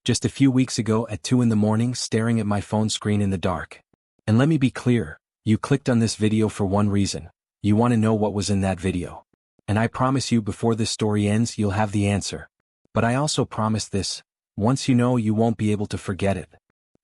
Just a few weeks ago at 2 in the morning staring at my phone screen in the dark. And let me be clear, you clicked on this video for one reason. You want to know what was in that video. And I promise you before this story ends you'll have the answer. But I also promise this, once you know you won't be able to forget it.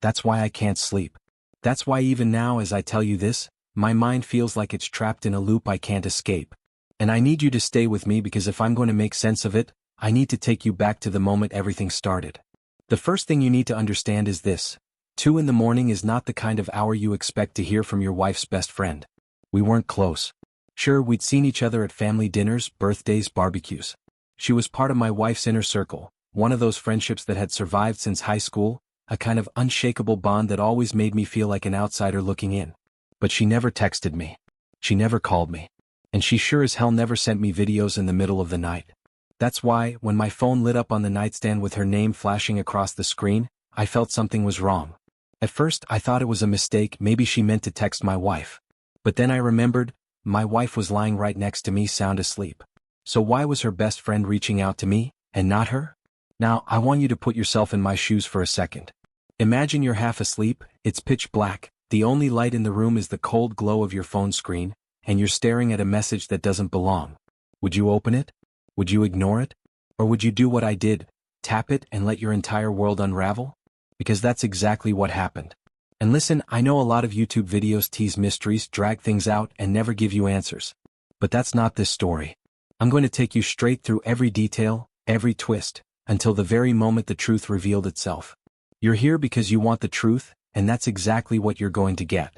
That's why I can't sleep. That's why even now as I tell you this, my mind feels like it's trapped in a loop I can't escape. And I need you to stay with me because if I'm going to make sense of it, I need to take you back to the moment everything started. The first thing you need to understand is this. 2 in the morning is not the kind of hour you expect to hear from your wife's best friend. We weren't close. Sure, we'd seen each other at family dinners, birthdays, barbecues. She was part of my wife's inner circle, one of those friendships that had survived since high school, a kind of unshakable bond that always made me feel like an outsider looking in. But she never texted me. She never called me. And she sure as hell never sent me videos in the middle of the night. That's why, when my phone lit up on the nightstand with her name flashing across the screen, I felt something was wrong. At first, I thought it was a mistake, maybe she meant to text my wife. But then I remembered, my wife was lying right next to me sound asleep. So why was her best friend reaching out to me, and not her? Now, I want you to put yourself in my shoes for a second. Imagine you're half asleep, it's pitch black, the only light in the room is the cold glow of your phone screen, and you're staring at a message that doesn't belong. Would you open it? Would you ignore it? Or would you do what I did, tap it and let your entire world unravel? Because that's exactly what happened. And listen, I know a lot of YouTube videos tease mysteries, drag things out, and never give you answers. But that's not this story. I'm going to take you straight through every detail, every twist, until the very moment the truth revealed itself. You're here because you want the truth, and that's exactly what you're going to get.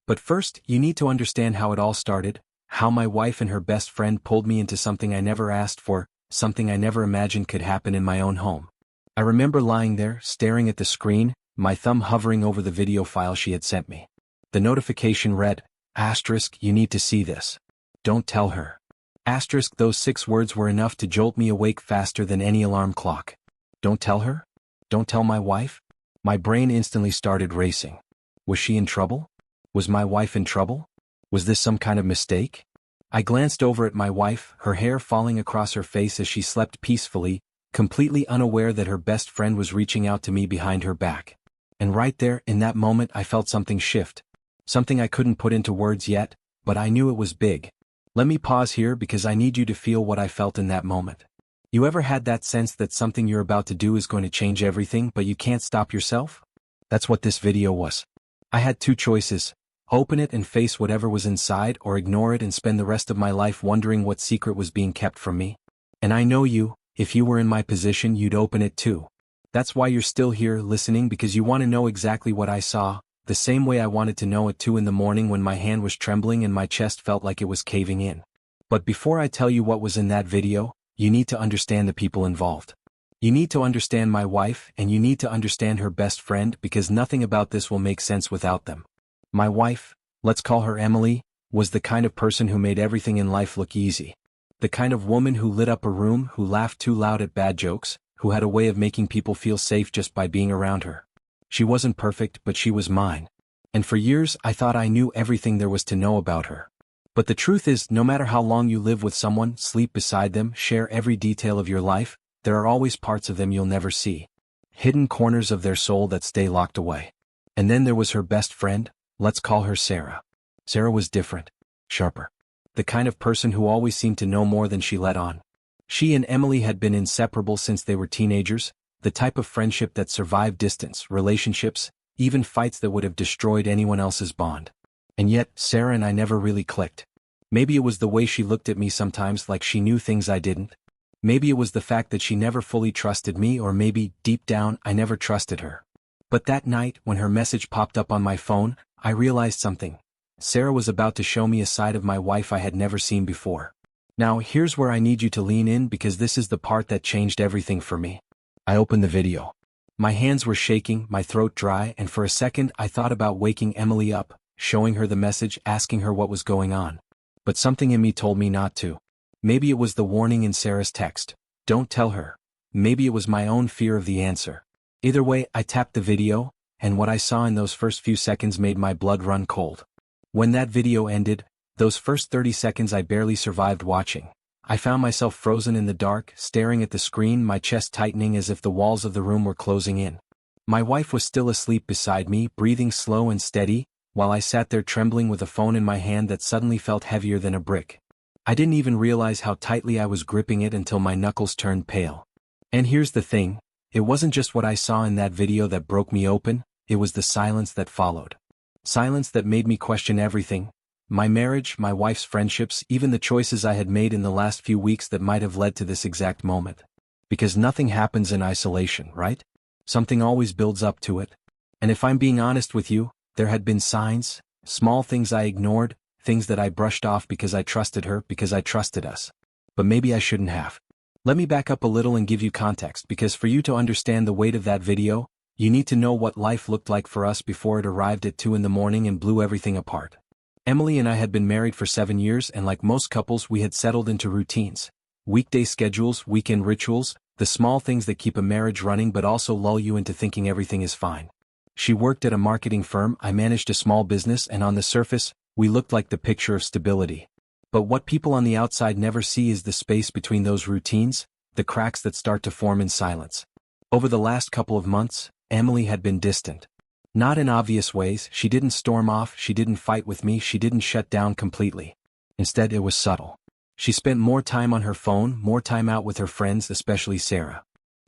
But first, you need to understand how it all started, how my wife and her best friend pulled me into something I never asked for, something I never imagined could happen in my own home. I remember lying there, staring at the screen, my thumb hovering over the video file she had sent me. The notification read, "Asterisk, you need to see this. Don't tell her." Asterisk, those 6 words were enough to jolt me awake faster than any alarm clock. Don't tell her? Don't tell my wife? My brain instantly started racing. Was she in trouble? Was my wife in trouble? Was this some kind of mistake? I glanced over at my wife, her hair falling across her face as she slept peacefully, completely unaware that her best friend was reaching out to me behind her back. And right there, in that moment, I felt something shift. Something I couldn't put into words yet, but I knew it was big. Let me pause here because I need you to feel what I felt in that moment. You ever had that sense that something you're about to do is going to change everything but you can't stop yourself? That's what this video was. I had 2 choices. Open it and face whatever was inside, or ignore it and spend the rest of my life wondering what secret was being kept from me. And I know you, if you were in my position you'd open it too. That's why you're still here listening, because you want to know exactly what I saw, the same way I wanted to know at 2 in the morning when my hand was trembling and my chest felt like it was caving in. But before I tell you what was in that video, you need to understand the people involved. You need to understand my wife, and you need to understand her best friend, because nothing about this will make sense without them. My wife, let's call her Emily, was the kind of person who made everything in life look easy. The kind of woman who lit up a room, who laughed too loud at bad jokes, who had a way of making people feel safe just by being around her. She wasn't perfect, but she was mine. And for years I thought I knew everything there was to know about her. But the truth is, no matter how long you live with someone, sleep beside them, share every detail of your life, there are always parts of them you'll never see. Hidden corners of their soul that stay locked away. And then there was her best friend, let's call her Sarah. Sarah was different, sharper. The kind of person who always seemed to know more than she let on. She and Emily had been inseparable since they were teenagers, the type of friendship that survived distance, relationships, even fights that would have destroyed anyone else's bond. And yet, Sarah and I never really clicked. Maybe it was the way she looked at me sometimes like she knew things I didn't. Maybe it was the fact that she never fully trusted me, or maybe, deep down, I never trusted her. But that night, when her message popped up on my phone, I realized something. Sarah was about to show me a side of my wife I had never seen before. Now, here's where I need you to lean in, because this is the part that changed everything for me. I opened the video. My hands were shaking, my throat dry, and for a second I thought about waking Emily up, showing her the message, asking her what was going on. But something in me told me not to. Maybe it was the warning in Sarah's text. Don't tell her. Maybe it was my own fear of the answer. Either way, I tapped the video, and what I saw in those first few seconds made my blood run cold. When that video ended, those first 30 seconds I barely survived watching. I found myself frozen in the dark, staring at the screen, my chest tightening as if the walls of the room were closing in. My wife was still asleep beside me, breathing slow and steady, while I sat there trembling with a phone in my hand that suddenly felt heavier than a brick. I didn't even realize how tightly I was gripping it until my knuckles turned pale. And here's the thing, it wasn't just what I saw in that video that broke me open, it was the silence that followed. Silence that made me question everything. My marriage, my wife's friendships, even the choices I had made in the last few weeks that might have led to this exact moment. Because nothing happens in isolation, right? Something always builds up to it. And if I'm being honest with you, there had been signs, small things I ignored, things that I brushed off because I trusted her, because I trusted us. But maybe I shouldn't have. Let me back up a little and give you context, because for you to understand the weight of that video, you need to know what life looked like for us before it arrived at 2 in the morning and blew everything apart. Emily and I had been married for 7 years, and like most couples we had settled into routines. Weekday schedules, weekend rituals, the small things that keep a marriage running but also lull you into thinking everything is fine. She worked at a marketing firm, I managed a small business, and on the surface, we looked like the picture of stability. But what people on the outside never see is the space between those routines, the cracks that start to form in silence. Over the last couple of months, Emily had been distant. Not in obvious ways, she didn't storm off, she didn't fight with me, she didn't shut down completely. Instead, it was subtle. She spent more time on her phone, more time out with her friends, especially Sarah.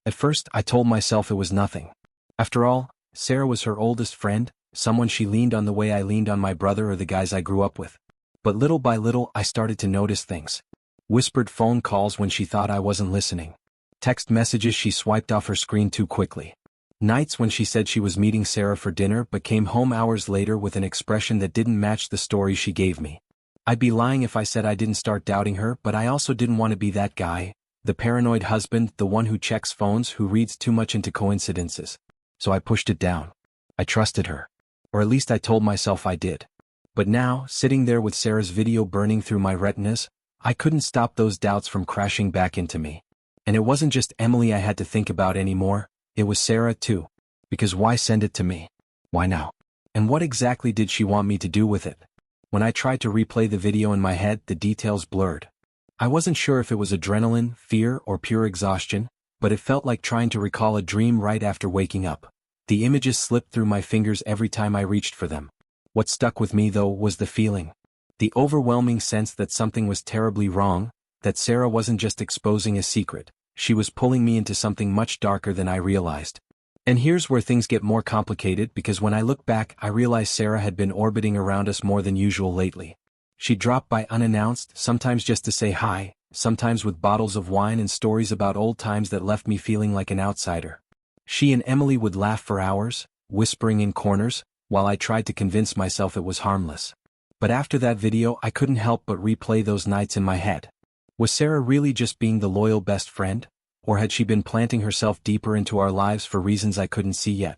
At first, I told myself it was nothing. After all, Sarah was her oldest friend, someone she leaned on the way I leaned on my brother or the guys I grew up with. But little by little, I started to notice things. Whispered phone calls when she thought I wasn't listening. Text messages she swiped off her screen too quickly. Nights when she said she was meeting Sarah for dinner but came home hours later with an expression that didn't match the story she gave me. I'd be lying if I said I didn't start doubting her, but I also didn't want to be that guy, the paranoid husband, the one who checks phones, who reads too much into coincidences. So I pushed it down. I trusted her. Or at least I told myself I did. But now, sitting there with Sarah's video burning through my retinas, I couldn't stop those doubts from crashing back into me. And it wasn't just Emily I had to think about anymore, it was Sarah too. Because why send it to me? Why now? And what exactly did she want me to do with it? When I tried to replay the video in my head, the details blurred. I wasn't sure if it was adrenaline, fear, or pure exhaustion, but it felt like trying to recall a dream right after waking up. The images slipped through my fingers every time I reached for them. What stuck with me, though, was the feeling. The overwhelming sense that something was terribly wrong, that Sarah wasn't just exposing a secret, she was pulling me into something much darker than I realized. And here's where things get more complicated, because when I look back, I realize Sarah had been orbiting around us more than usual lately. She dropped by unannounced, sometimes just to say hi, sometimes with bottles of wine and stories about old times that left me feeling like an outsider. She and Emily would laugh for hours, whispering in corners, while I tried to convince myself it was harmless. But after that video, I couldn't help but replay those nights in my head. Was Sarah really just being the loyal best friend? Or had she been planting herself deeper into our lives for reasons I couldn't see yet?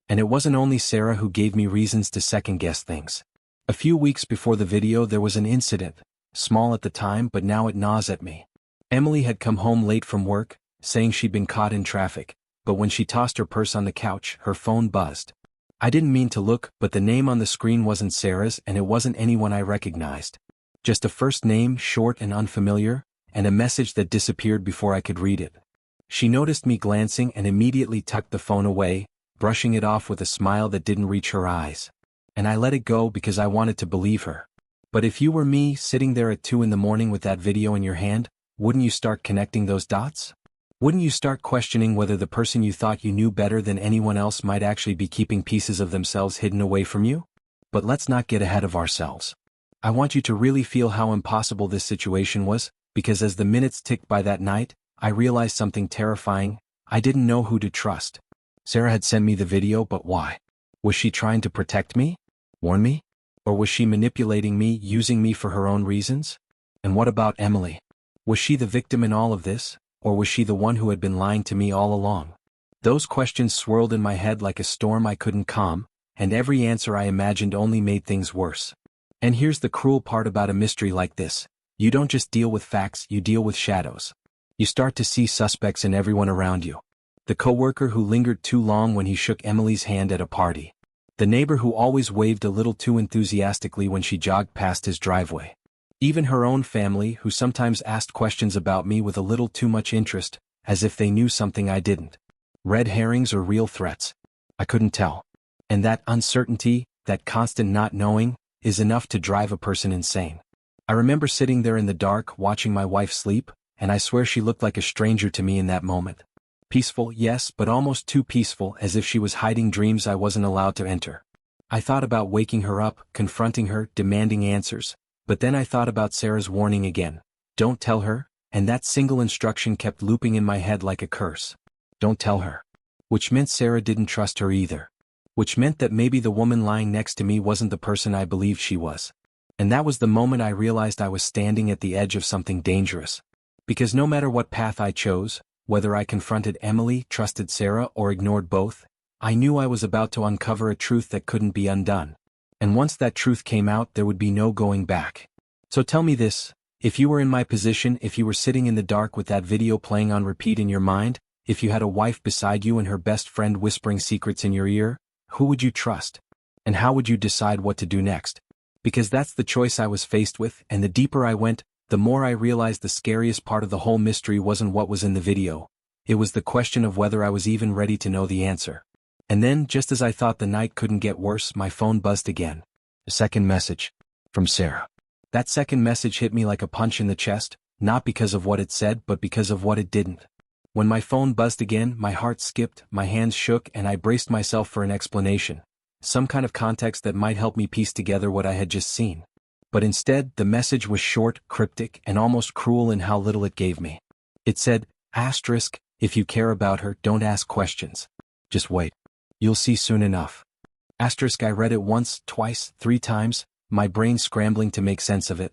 And it wasn't only Sarah who gave me reasons to second-guess things. A few weeks before the video there was an incident, small at the time but now it gnaws at me. Emily had come home late from work, saying she'd been caught in traffic, but when she tossed her purse on the couch, her phone buzzed. I didn't mean to look, but the name on the screen wasn't Sarah's and it wasn't anyone I recognized. Just a first name, short and unfamiliar, and a message that disappeared before I could read it. She noticed me glancing and immediately tucked the phone away, brushing it off with a smile that didn't reach her eyes. And I let it go because I wanted to believe her. But if you were me, sitting there at 2 in the morning with that video in your hand, wouldn't you start connecting those dots? Wouldn't you start questioning whether the person you thought you knew better than anyone else might actually be keeping pieces of themselves hidden away from you? But let's not get ahead of ourselves. I want you to really feel how impossible this situation was, because as the minutes ticked by that night, I realized something terrifying. I didn't know who to trust. Sarah had sent me the video, but why? Was she trying to protect me? Warn me? Or was she manipulating me, using me for her own reasons? And what about Emily? Was she the victim in all of this, or was she the one who had been lying to me all along? Those questions swirled in my head like a storm I couldn't calm, and every answer I imagined only made things worse. And here's the cruel part about a mystery like this. You don't just deal with facts, you deal with shadows. You start to see suspects in everyone around you. The coworker who lingered too long when he shook Emily's hand at a party. The neighbor who always waved a little too enthusiastically when she jogged past his driveway. Even her own family, who sometimes asked questions about me with a little too much interest, as if they knew something I didn't. Red herrings or real threats? I couldn't tell. And that uncertainty, that constant not knowing, is enough to drive a person insane. I remember sitting there in the dark watching my wife sleep, and I swear she looked like a stranger to me in that moment. Peaceful, yes, but almost too peaceful, as if she was hiding dreams I wasn't allowed to enter. I thought about waking her up, confronting her, demanding answers, but then I thought about Sarah's warning again. Don't tell her, and that single instruction kept looping in my head like a curse. Don't tell her. Which meant Sarah didn't trust her either. Which meant that maybe the woman lying next to me wasn't the person I believed she was. And that was the moment I realized I was standing at the edge of something dangerous. Because no matter what path I chose, whether I confronted Emily, trusted Sarah, or ignored both, I knew I was about to uncover a truth that couldn't be undone. And once that truth came out, there would be no going back. So tell me this, if you were in my position, if you were sitting in the dark with that video playing on repeat in your mind, if you had a wife beside you and her best friend whispering secrets in your ear, who would you trust? And how would you decide what to do next? Because that's the choice I was faced with, and the deeper I went, the more I realized the scariest part of the whole mystery wasn't what was in the video. It was the question of whether I was even ready to know the answer. And then, just as I thought the night couldn't get worse, my phone buzzed again. A second message. From Sarah. That second message hit me like a punch in the chest, not because of what it said but because of what it didn't. When my phone buzzed again, my heart skipped, my hands shook, and I braced myself for an explanation. Some kind of context that might help me piece together what I had just seen. But instead, the message was short, cryptic, and almost cruel in how little it gave me. It said, asterisk, if you care about her, don't ask questions. Just wait. You'll see soon enough. Asterisk. I read it once, twice, 3 times, my brain scrambling to make sense of it.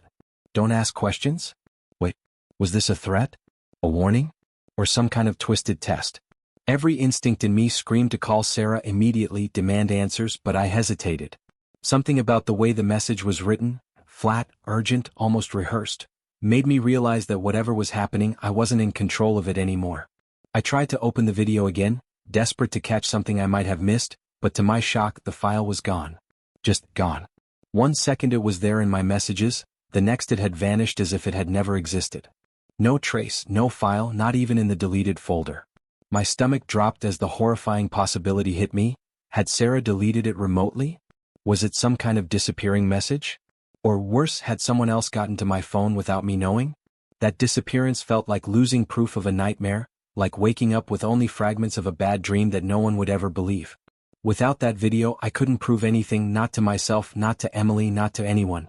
Don't ask questions? Wait, was this a threat? A warning? Or some kind of twisted test? Every instinct in me screamed to call Sarah immediately, demand answers, but I hesitated. Something about the way the message was written, flat, urgent, almost rehearsed, made me realize that whatever was happening, I wasn't in control of it anymore. I tried to open the video again, desperate to catch something I might have missed, but to my shock, the file was gone. Just gone. 1 second it was there in my messages, the next it had vanished as if it had never existed. No trace, no file, not even in the deleted folder. My stomach dropped as the horrifying possibility hit me. Had Sarah deleted it remotely? Was it some kind of disappearing message? Or worse, had someone else gotten to my phone without me knowing? That disappearance felt like losing proof of a nightmare, like waking up with only fragments of a bad dream that no one would ever believe. Without that video, I couldn't prove anything, not to myself, not to Emily, not to anyone.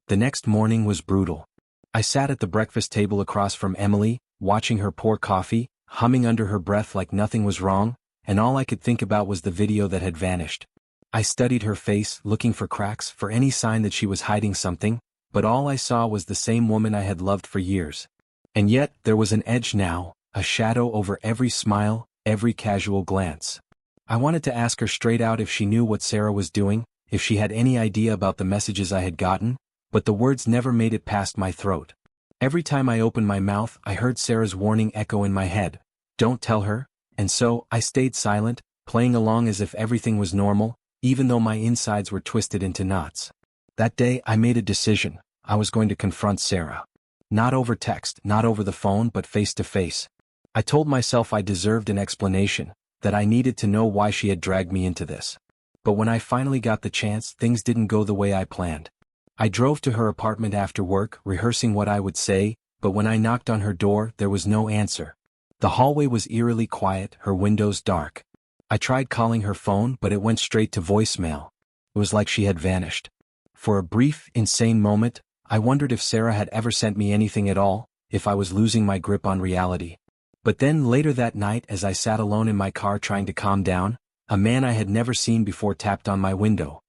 The next morning was brutal. I sat at the breakfast table across from Emily, watching her pour coffee, humming under her breath like nothing was wrong, and all I could think about was the video that had vanished. I studied her face, looking for cracks, for any sign that she was hiding something, but all I saw was the same woman I had loved for years. And yet, there was an edge now, a shadow over every smile, every casual glance. I wanted to ask her straight out if she knew what Sarah was doing, if she had any idea about the messages I had gotten, but the words never made it past my throat. Every time I opened my mouth, I heard Sarah's warning echo in my head. Don't tell her, and so, I stayed silent, playing along as if everything was normal, even though my insides were twisted into knots. That day, I made a decision. I was going to confront Sarah. Not over text, not over the phone, but face to face. I told myself I deserved an explanation, that I needed to know why she had dragged me into this. But when I finally got the chance, things didn't go the way I planned. I drove to her apartment after work, rehearsing what I would say, but when I knocked on her door, there was no answer. The hallway was eerily quiet, her windows dark. I tried calling her phone, but it went straight to voicemail. It was like she had vanished. For a brief, insane moment, I wondered if Sarah had ever sent me anything at all, if I was losing my grip on reality. But then later that night, as I sat alone in my car trying to calm down, a man I had never seen before tapped on my window.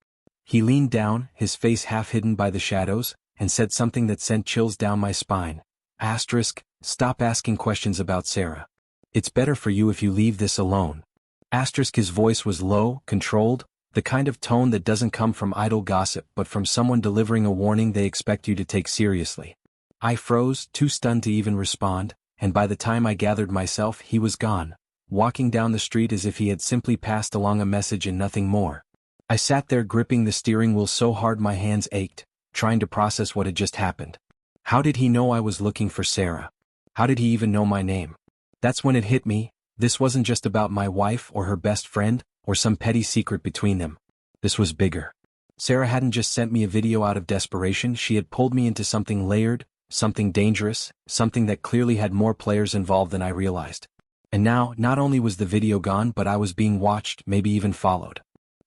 He leaned down, his face half hidden by the shadows, and said something that sent chills down my spine. Asterisk, stop asking questions about Sarah. It's better for you if you leave this alone. Asterisk. His voice was low, controlled, the kind of tone that doesn't come from idle gossip but from someone delivering a warning they expect you to take seriously. I froze, too stunned to even respond, and by the time I gathered myself, he was gone, walking down the street as if he had simply passed along a message and nothing more. I sat there gripping the steering wheel so hard my hands ached, trying to process what had just happened. How did he know I was looking for Sarah? How did he even know my name? That's when it hit me. This wasn't just about my wife or her best friend, or some petty secret between them. This was bigger. Sarah hadn't just sent me a video out of desperation, she had pulled me into something layered, something dangerous, something that clearly had more players involved than I realized. And now, not only was the video gone, but I was being watched, maybe even followed.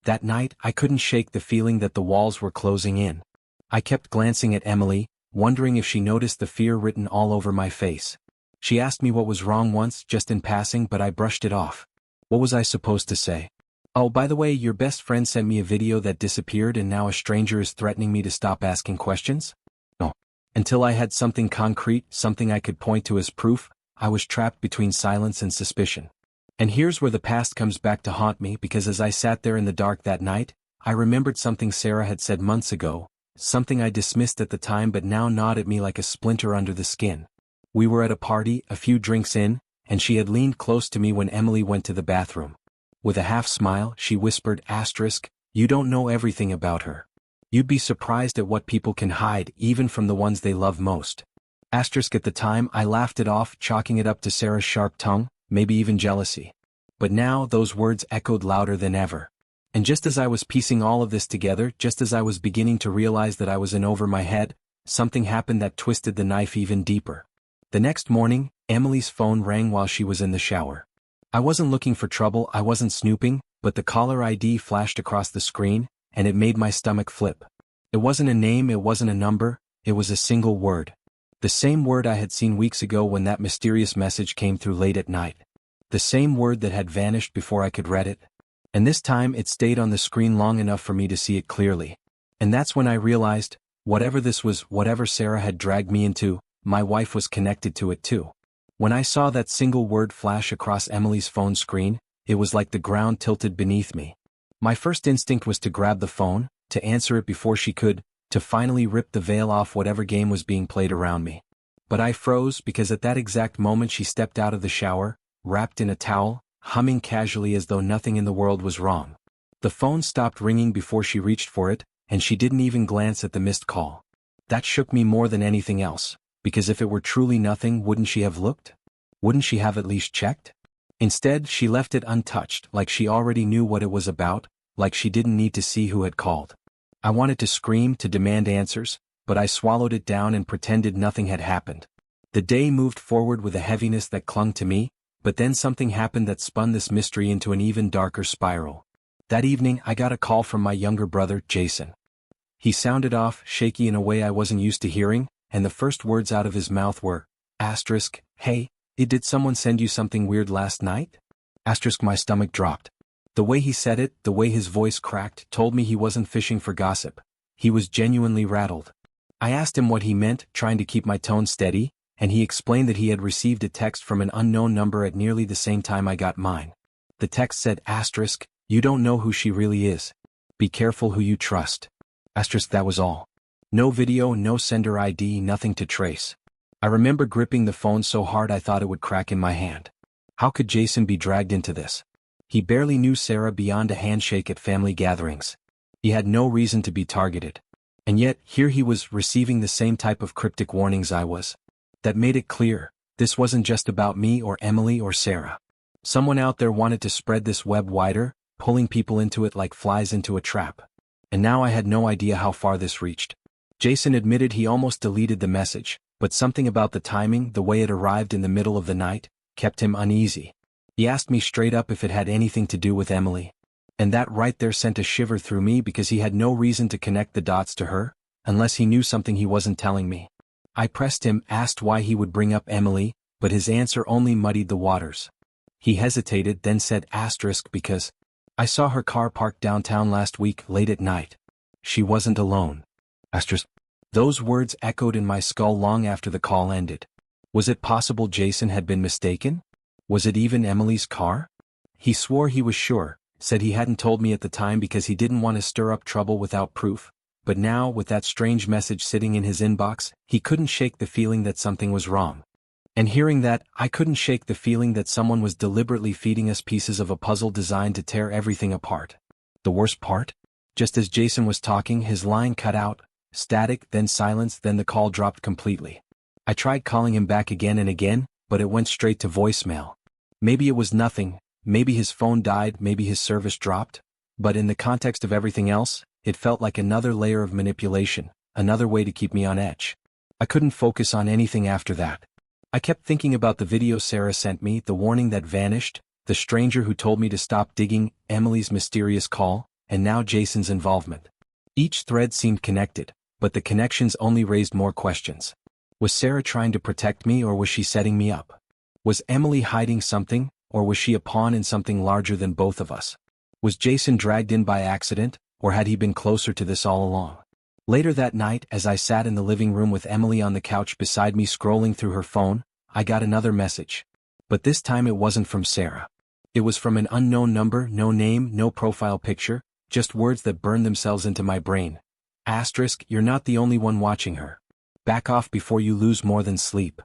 That night, I couldn't shake the feeling that the walls were closing in. I kept glancing at Emily, wondering if she noticed the fear written all over my face. She asked me what was wrong once, just in passing, but I brushed it off. What was I supposed to say? Oh, by the way, your best friend sent me a video that disappeared and now a stranger is threatening me to stop asking questions? No. Until I had something concrete, something I could point to as proof, I was trapped between silence and suspicion. And here's where the past comes back to haunt me, because as I sat there in the dark that night, I remembered something Sarah had said months ago, something I dismissed at the time but now gnawed at me like a splinter under the skin. We were at a party, a few drinks in, and she had leaned close to me when Emily went to the bathroom. With a half smile, she whispered, "You don't know everything about her. You'd be surprised at what people can hide, even from the ones they love most." At the time, I laughed it off, chalking it up to Sarah's sharp tongue, maybe even jealousy. But now, those words echoed louder than ever. And just as I was piecing all of this together, just as I was beginning to realize that I was in over my head, something happened that twisted the knife even deeper. The next morning, Emily's phone rang while she was in the shower. I wasn't looking for trouble, I wasn't snooping, but the caller ID flashed across the screen, and it made my stomach flip. It wasn't a name, it wasn't a number, it was a single word. The same word I had seen weeks ago when that mysterious message came through late at night. The same word that had vanished before I could read it. And this time it stayed on the screen long enough for me to see it clearly. And that's when I realized, whatever this was, whatever Sarah had dragged me into, my wife was connected to it too. When I saw that single word flash across Emily's phone screen, it was like the ground tilted beneath me. My first instinct was to grab the phone, to answer it before she could, to finally rip the veil off whatever game was being played around me. But I froze because at that exact moment she stepped out of the shower, wrapped in a towel, humming casually as though nothing in the world was wrong. The phone stopped ringing before she reached for it, and she didn't even glance at the missed call. That shook me more than anything else. Because if it were truly nothing, wouldn't she have looked? Wouldn't she have at least checked? Instead, she left it untouched, like she already knew what it was about, like she didn't need to see who had called. I wanted to scream, to demand answers, but I swallowed it down and pretended nothing had happened. The day moved forward with a heaviness that clung to me, but then something happened that spun this mystery into an even darker spiral. That evening, I got a call from my younger brother, Jason. He sounded off, shaky in a way I wasn't used to hearing, and the first words out of his mouth were, "Hey, did someone send you something weird last night?" My stomach dropped. The way he said it, the way his voice cracked, told me he wasn't fishing for gossip. He was genuinely rattled. I asked him what he meant, trying to keep my tone steady, and he explained that he had received a text from an unknown number at nearly the same time I got mine. The text said, "You don't know who she really is. Be careful who you trust." That was all. No video, no sender ID, nothing to trace. I remember gripping the phone so hard I thought it would crack in my hand. How could Jason be dragged into this? He barely knew Sarah beyond a handshake at family gatherings. He had no reason to be targeted. And yet, here he was, receiving the same type of cryptic warnings I was. That made it clear, this wasn't just about me or Emily or Sarah. Someone out there wanted to spread this web wider, pulling people into it like flies into a trap. And now I had no idea how far this reached. Jason admitted he almost deleted the message, but something about the timing, the way it arrived in the middle of the night, kept him uneasy. He asked me straight up if it had anything to do with Emily. And that right there sent a shiver through me because he had no reason to connect the dots to her, unless he knew something he wasn't telling me. I pressed him, asked why he would bring up Emily, but his answer only muddied the waters. He hesitated, then said because I saw her car parked downtown last week late at night. She wasn't alone. Those words echoed in my skull long after the call ended. Was it possible Jason had been mistaken? Was it even Emily's car? He swore he was sure, said he hadn't told me at the time because he didn't want to stir up trouble without proof, but now, with that strange message sitting in his inbox, he couldn't shake the feeling that something was wrong. And hearing that, I couldn't shake the feeling that someone was deliberately feeding us pieces of a puzzle designed to tear everything apart. The worst part? Just as Jason was talking, his line cut out, static, then silence, then the call dropped completely. I tried calling him back again and again, but it went straight to voicemail. Maybe it was nothing, maybe his phone died, maybe his service dropped, but in the context of everything else, it felt like another layer of manipulation, another way to keep me on edge. I couldn't focus on anything after that. I kept thinking about the video Sarah sent me, the warning that vanished, the stranger who told me to stop digging, Emily's mysterious call, and now Jason's involvement. Each thread seemed connected, but the connections only raised more questions. Was Sarah trying to protect me, or was she setting me up? Was Emily hiding something, or was she a pawn in something larger than both of us? Was Jason dragged in by accident, or had he been closer to this all along? Later that night, as I sat in the living room with Emily on the couch beside me scrolling through her phone, I got another message. But this time it wasn't from Sarah. It was from an unknown number, no name, no profile picture, just words that burned themselves into my brain. Asterisk, you're not the only one watching her. Back off before you lose more than sleep.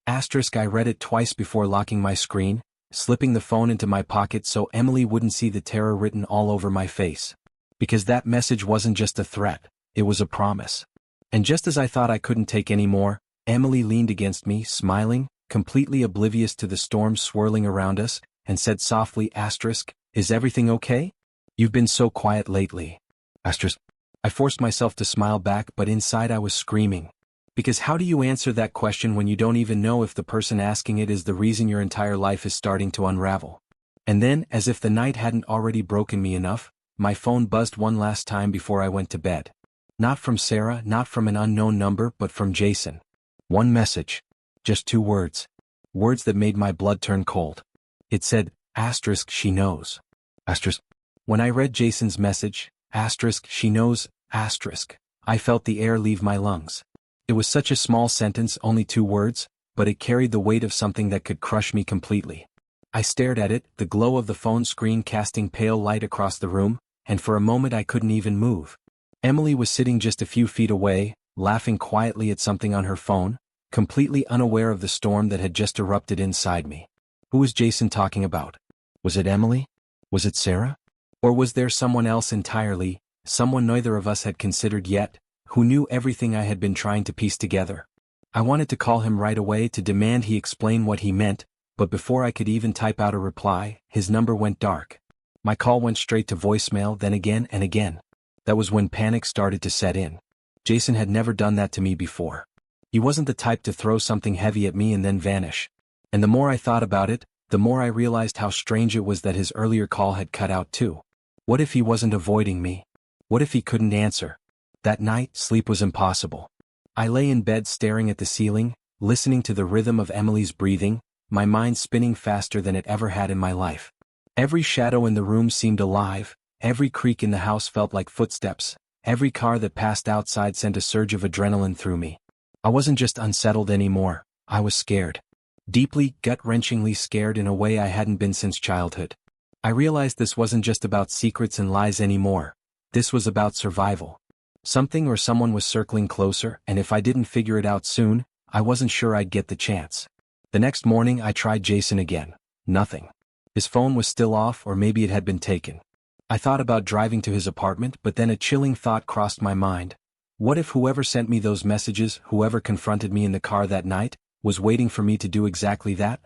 Asterisk, I read it twice before locking my screen, slipping the phone into my pocket so Emily wouldn't see the terror written all over my face. Because that message wasn't just a threat, it was a promise. And just as I thought I couldn't take any more, Emily leaned against me, smiling, completely oblivious to the storm swirling around us, and said softly, asterisk, is everything okay? You've been so quiet lately. Asterisk. I forced myself to smile back, but inside I was screaming. Because how do you answer that question when you don't even know if the person asking it is the reason your entire life is starting to unravel? And then, as if the night hadn't already broken me enough, my phone buzzed one last time before I went to bed. Not from Sarah, not from an unknown number, but from Jason. One message. Just 2 words. Words that made my blood turn cold. It said, asterisk, she knows. Asterisk. When I read Jason's message, asterisk, she knows, asterisk, I felt the air leave my lungs. It was such a small sentence, only 2 words, but it carried the weight of something that could crush me completely. I stared at it, the glow of the phone screen casting pale light across the room, and for a moment I couldn't even move. Emily was sitting just a few feet away, laughing quietly at something on her phone, completely unaware of the storm that had just erupted inside me. Who was Jason talking about? Was it Emily? Was it Sarah? Or was there someone else entirely, someone neither of us had considered yet, who knew everything I had been trying to piece together? I wanted to call him right away to demand he explain what he meant, but before I could even type out a reply, his number went dark. My call went straight to voicemail, then again and again. That was when panic started to set in. Jason had never done that to me before. He wasn't the type to throw something heavy at me and then vanish. And the more I thought about it, the more I realized how strange it was that his earlier call had cut out too. What if he wasn't avoiding me? What if he couldn't answer? That night, sleep was impossible. I lay in bed staring at the ceiling, listening to the rhythm of Emily's breathing, my mind spinning faster than it ever had in my life. Every shadow in the room seemed alive, every creak in the house felt like footsteps, every car that passed outside sent a surge of adrenaline through me. I wasn't just unsettled anymore, I was scared. Deeply, gut-wrenchingly scared in a way I hadn't been since childhood. I realized this wasn't just about secrets and lies anymore. This was about survival. Something or someone was circling closer, and if I didn't figure it out soon, I wasn't sure I'd get the chance. The next morning I tried Jason again. Nothing. His phone was still off, or maybe it had been taken. I thought about driving to his apartment, but then a chilling thought crossed my mind. What if whoever sent me those messages, whoever confronted me in the car that night, was waiting for me to do exactly that?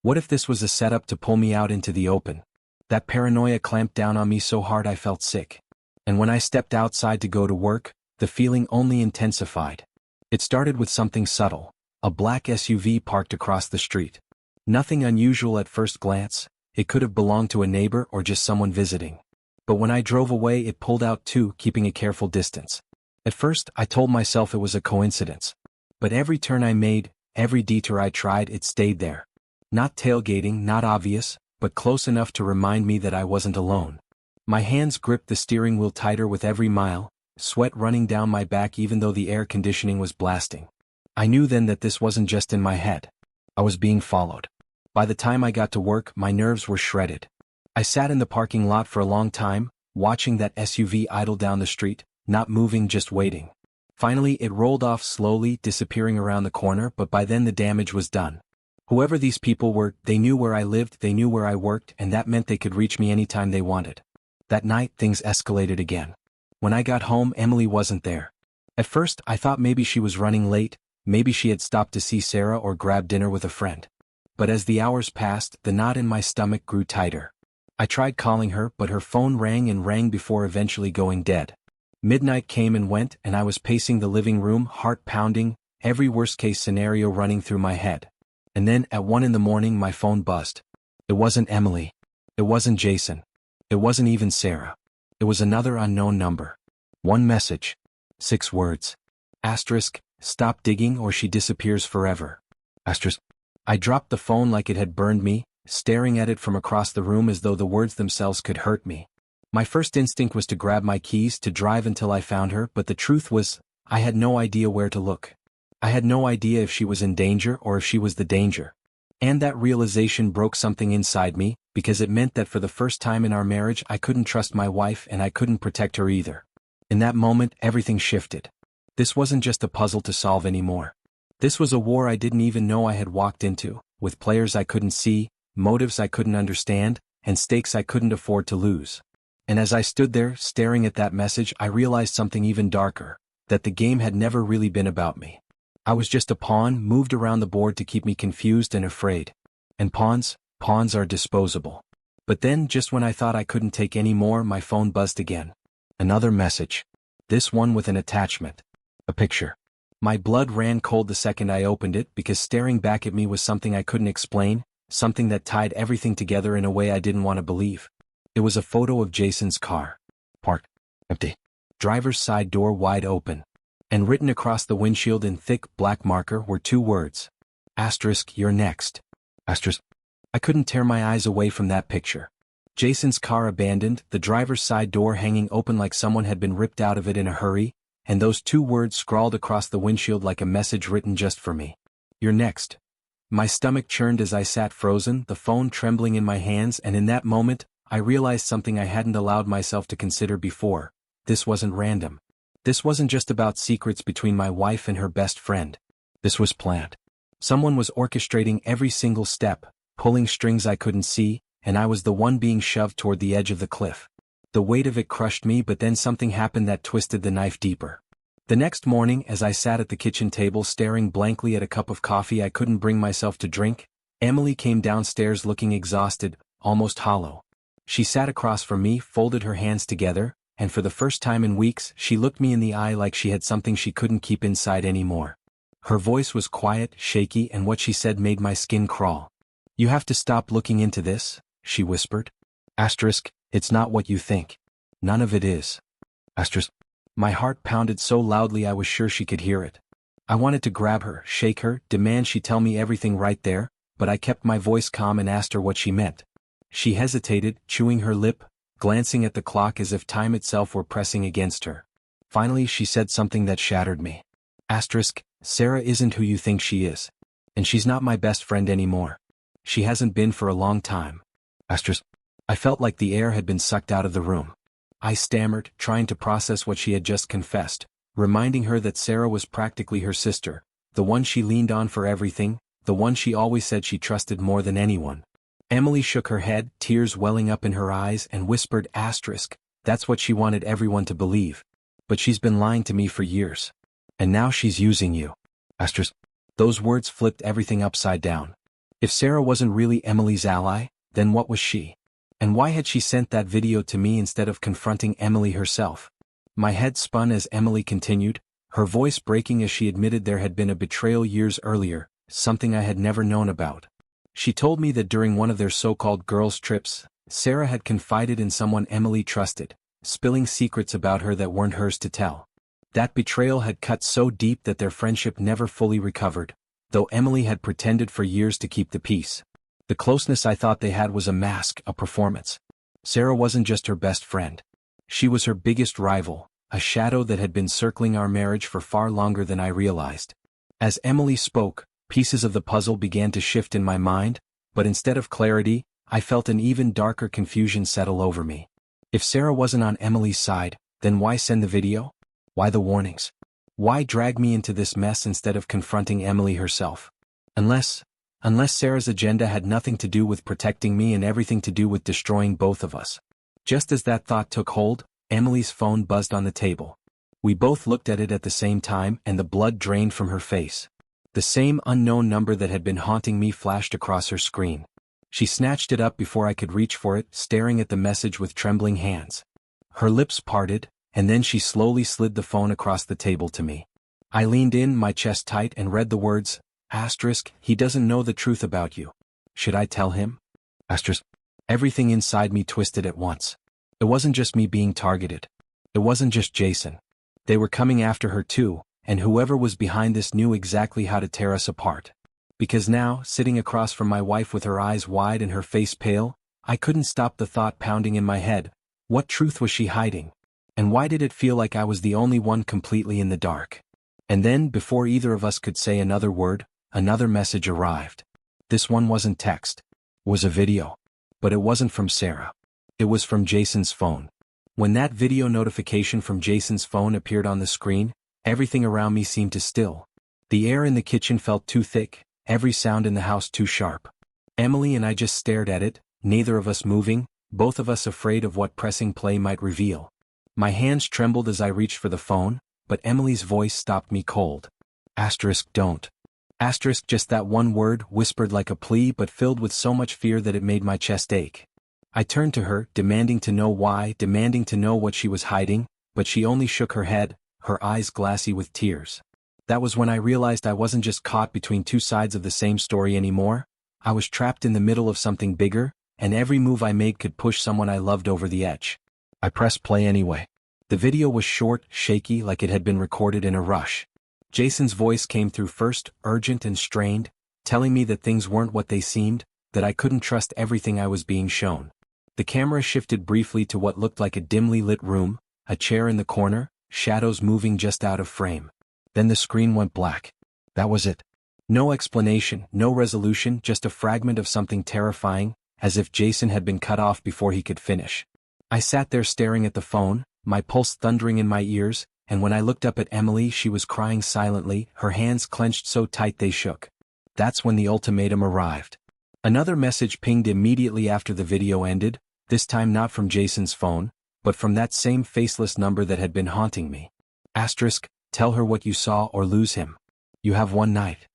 What if this was a setup to pull me out into the open? That paranoia clamped down on me so hard I felt sick. And when I stepped outside to go to work, the feeling only intensified. It started with something subtle. A black SUV parked across the street. Nothing unusual at first glance, it could have belonged to a neighbor or just someone visiting. But when I drove away it pulled out too, keeping a careful distance. At first I told myself it was a coincidence. But every turn I made, every detour I tried, it stayed there. Not tailgating, not obvious, but close enough to remind me that I wasn't alone. My hands gripped the steering wheel tighter with every mile, sweat running down my back even though the air conditioning was blasting. I knew then that this wasn't just in my head. I was being followed. By the time I got to work, my nerves were shredded. I sat in the parking lot for a long time, watching that SUV idle down the street, not moving, just waiting. Finally it rolled off slowly, disappearing around the corner, but by then the damage was done. Whoever these people were, they knew where I lived, they knew where I worked, and that meant they could reach me anytime they wanted. That night things escalated again. When I got home, Emily wasn't there. At first, I thought maybe she was running late, maybe she had stopped to see Sarah or grab dinner with a friend. But as the hours passed, the knot in my stomach grew tighter. I tried calling her, but her phone rang and rang before eventually going dead. Midnight came and went, and I was pacing the living room, heart pounding, every worst-case scenario running through my head. And then, at 1 in the morning, my phone buzzed. It wasn't Emily. It wasn't Jason. It wasn't even Sarah. It was another unknown number. One message. 6 words. Asterisk, stop digging or she disappears forever. Asterisk. I dropped the phone like it had burned me, staring at it from across the room as though the words themselves could hurt me. My first instinct was to grab my keys to drive until I found her, but the truth was, I had no idea where to look. I had no idea if she was in danger or if she was the danger. And that realization broke something inside me, because it meant that for the first time in our marriage I couldn't trust my wife and I couldn't protect her either. In that moment, everything shifted. This wasn't just a puzzle to solve anymore. This was a war I didn't even know I had walked into, with players I couldn't see, motives I couldn't understand, and stakes I couldn't afford to lose. And as I stood there, staring at that message, I realized something even darker, that the game had never really been about me. I was just a pawn, moved around the board to keep me confused and afraid. And pawns are disposable. But then, just when I thought I couldn't take any more, my phone buzzed again. Another message. This one with an attachment. A picture. My blood ran cold the second I opened it, because staring back at me was something I couldn't explain, something that tied everything together in a way I didn't want to believe. It was a photo of Jason's car. Parked. Empty. Driver's side door wide open. And written across the windshield in thick black marker were 2 words. Asterisk, you're next. Asterisk. I couldn't tear my eyes away from that picture. Jason's car abandoned, the driver's side door hanging open like someone had been ripped out of it in a hurry, and those 2 words scrawled across the windshield like a message written just for me. You're next. My stomach churned as I sat frozen, the phone trembling in my hands, and in that moment, I realized something I hadn't allowed myself to consider before. This wasn't random. This wasn't just about secrets between my wife and her best friend. This was planned. Someone was orchestrating every single step, pulling strings I couldn't see, and I was the one being shoved toward the edge of the cliff. The weight of it crushed me, but then something happened that twisted the knife deeper. The next morning, as I sat at the kitchen table staring blankly at a cup of coffee I couldn't bring myself to drink, Emily came downstairs looking exhausted, almost hollow. She sat across from me, folded her hands together, and for the first time in weeks, she looked me in the eye like she had something she couldn't keep inside anymore. Her voice was quiet, shaky, and what she said made my skin crawl. You have to stop looking into this, she whispered. Asterisk, it's not what you think. None of it is. Asterisk. My heart pounded so loudly I was sure she could hear it. I wanted to grab her, shake her, demand she tell me everything right there, but I kept my voice calm and asked her what she meant. She hesitated, chewing her lip, glancing at the clock as if time itself were pressing against her. Finally, she said something that shattered me. Asterisk, Sarah isn't who you think she is. And she's not my best friend anymore. She hasn't been for a long time. Asterisk. I felt like the air had been sucked out of the room. I stammered, trying to process what she had just confessed, reminding her that Sarah was practically her sister, the one she leaned on for everything, the one she always said she trusted more than anyone. Emily shook her head, tears welling up in her eyes, and whispered, Asterisk, that's what she wanted everyone to believe. But she's been lying to me for years. And now she's using you. Asterisk. Those words flipped everything upside down. If Sarah wasn't really Emily's ally, then what was she? And why had she sent that video to me instead of confronting Emily herself? My head spun as Emily continued, her voice breaking as she admitted there had been a betrayal years earlier, something I had never known about. She told me that during one of their so-called girls' trips, Sarah had confided in someone Emily trusted, spilling secrets about her that weren't hers to tell. That betrayal had cut so deep that their friendship never fully recovered, though Emily had pretended for years to keep the peace. The closeness I thought they had was a mask, a performance. Sarah wasn't just her best friend. She was her biggest rival, a shadow that had been circling our marriage for far longer than I realized. As Emily spoke, pieces of the puzzle began to shift in my mind, but instead of clarity, I felt an even darker confusion settle over me. If Sarah wasn't on Emily's side, then why send the video? Why the warnings? Why drag me into this mess instead of confronting Emily herself? Unless Sarah's agenda had nothing to do with protecting me and everything to do with destroying both of us. Just as that thought took hold, Emily's phone buzzed on the table. We both looked at it at the same time and the blood drained from her face. The same unknown number that had been haunting me flashed across her screen. She snatched it up before I could reach for it, staring at the message with trembling hands. Her lips parted, and then she slowly slid the phone across the table to me. I leaned in, my chest tight, and read the words, asterisk, he doesn't know the truth about you. Should I tell him? Asterisk. Everything inside me twisted at once. It wasn't just me being targeted. It wasn't just Jason. They were coming after her too, and whoever was behind this knew exactly how to tear us apart. Because now, sitting across from my wife with her eyes wide and her face pale, I couldn't stop the thought pounding in my head. What truth was she hiding? And why did it feel like I was the only one completely in the dark? And then, before either of us could say another word, another message arrived. This one wasn't text. It was a video. But it wasn't from Sarah. It was from Jason's phone. When that video notification from Jason's phone appeared on the screen, everything around me seemed to still. The air in the kitchen felt too thick, every sound in the house too sharp. Emily and I just stared at it, neither of us moving, both of us afraid of what pressing play might reveal. My hands trembled as I reached for the phone, but Emily's voice stopped me cold. Asterisk, don't. Asterisk, just that one word, whispered like a plea but filled with so much fear that it made my chest ache. I turned to her, demanding to know why, demanding to know what she was hiding, but she only shook her head, her eyes glassy with tears. That was when I realized I wasn't just caught between two sides of the same story anymore. I was trapped in the middle of something bigger, and every move I made could push someone I loved over the edge. I pressed play anyway. The video was short, shaky, like it had been recorded in a rush. Jason's voice came through first, urgent and strained, telling me that things weren't what they seemed, that I couldn't trust everything I was being shown. The camera shifted briefly to what looked like a dimly lit room, a chair in the corner, shadows moving just out of frame. Then the screen went black. That was it. No explanation, no resolution, just a fragment of something terrifying, as if Jason had been cut off before he could finish. I sat there staring at the phone, my pulse thundering in my ears, and when I looked up at Emily, she was crying silently, her hands clenched so tight they shook. That's when the ultimatum arrived. Another message pinged immediately after the video ended, this time not from Jason's phone, but from that same faceless number that had been haunting me. Asterisk, tell her what you saw or lose him. You have one night.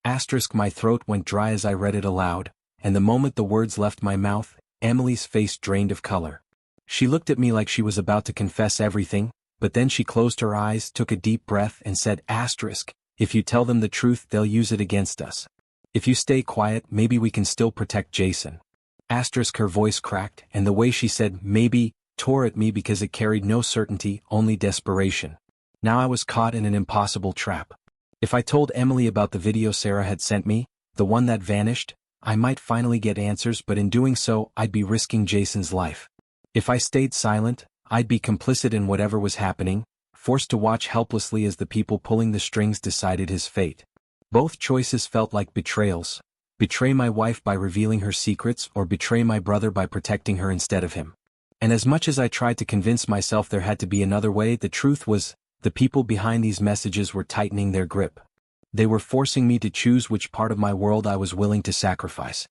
Asterisk, my throat went dry as I read it aloud, and the moment the words left my mouth, Emily's face drained of color. She looked at me like she was about to confess everything, but then she closed her eyes, took a deep breath, and said, asterisk, if you tell them the truth, they'll use it against us. If you stay quiet, maybe we can still protect Jason. Asterisk, her voice cracked, and the way she said maybe tore at me because it carried no certainty, only desperation. Now I was caught in an impossible trap. If I told Emily about the video Sarah had sent me, the one that vanished, I might finally get answers, but in doing so, I'd be risking Jason's life. If I stayed silent, I'd be complicit in whatever was happening, forced to watch helplessly as the people pulling the strings decided his fate. Both choices felt like betrayals. Betray my wife by revealing her secrets, or betray my brother by protecting her instead of him. And as much as I tried to convince myself there had to be another way, the truth was, the people behind these messages were tightening their grip. They were forcing me to choose which part of my world I was willing to sacrifice.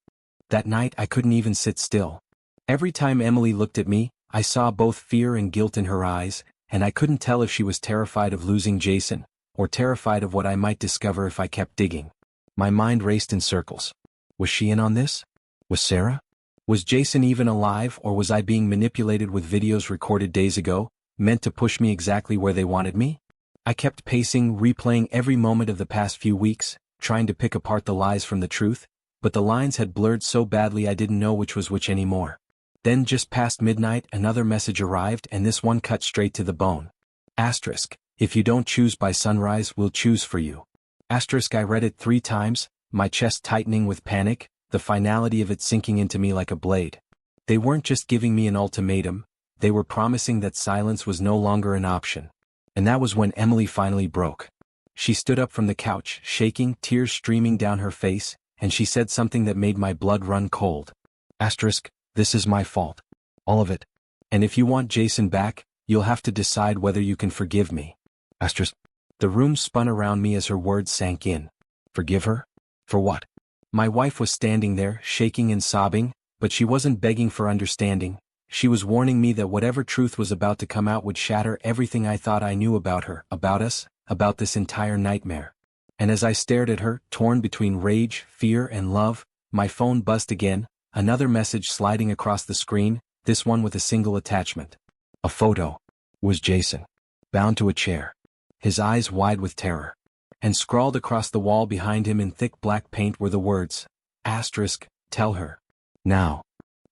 That night I couldn't even sit still. Every time Emily looked at me, I saw both fear and guilt in her eyes, and I couldn't tell if she was terrified of losing Jason, or terrified of what I might discover if I kept digging. My mind raced in circles. Was she in on this? Was Sarah? Was Jason even alive, or was I being manipulated with videos recorded days ago, meant to push me exactly where they wanted me? I kept pacing, replaying every moment of the past few weeks, trying to pick apart the lies from the truth, but the lines had blurred so badly I didn't know which was which anymore. Then just past midnight, another message arrived, and this one cut straight to the bone. Asterisk, if you don't choose by sunrise, we'll choose for you. Asterisk, I read it 3 times, my chest tightening with panic, the finality of it sinking into me like a blade. They weren't just giving me an ultimatum, they were promising that silence was no longer an option. And that was when Emily finally broke. She stood up from the couch, shaking, tears streaming down her face, and she said something that made my blood run cold. Asterisk, this is my fault. All of it. And if you want Jason back, you'll have to decide whether you can forgive me. Asterisk. The room spun around me as her words sank in. Forgive her? For what? My wife was standing there, shaking and sobbing, but she wasn't begging for understanding. She was warning me that whatever truth was about to come out would shatter everything I thought I knew about her, about us, about this entire nightmare. And as I stared at her, torn between rage, fear, and love, my phone buzzed again, another message sliding across the screen, this one with a single attachment. A photo. Was Jason. Bound to a chair. His eyes wide with terror. And scrawled across the wall behind him in thick black paint were the words, asterisk, tell her. Now.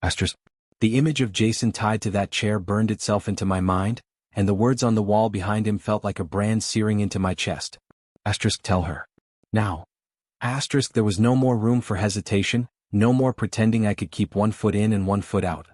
Asterisk. The image of Jason tied to that chair burned itself into my mind, and the words on the wall behind him felt like a brand searing into my chest. Asterisk, tell her. Now. Asterisk, there was no more room for hesitation, no more pretending I could keep one foot in and one foot out.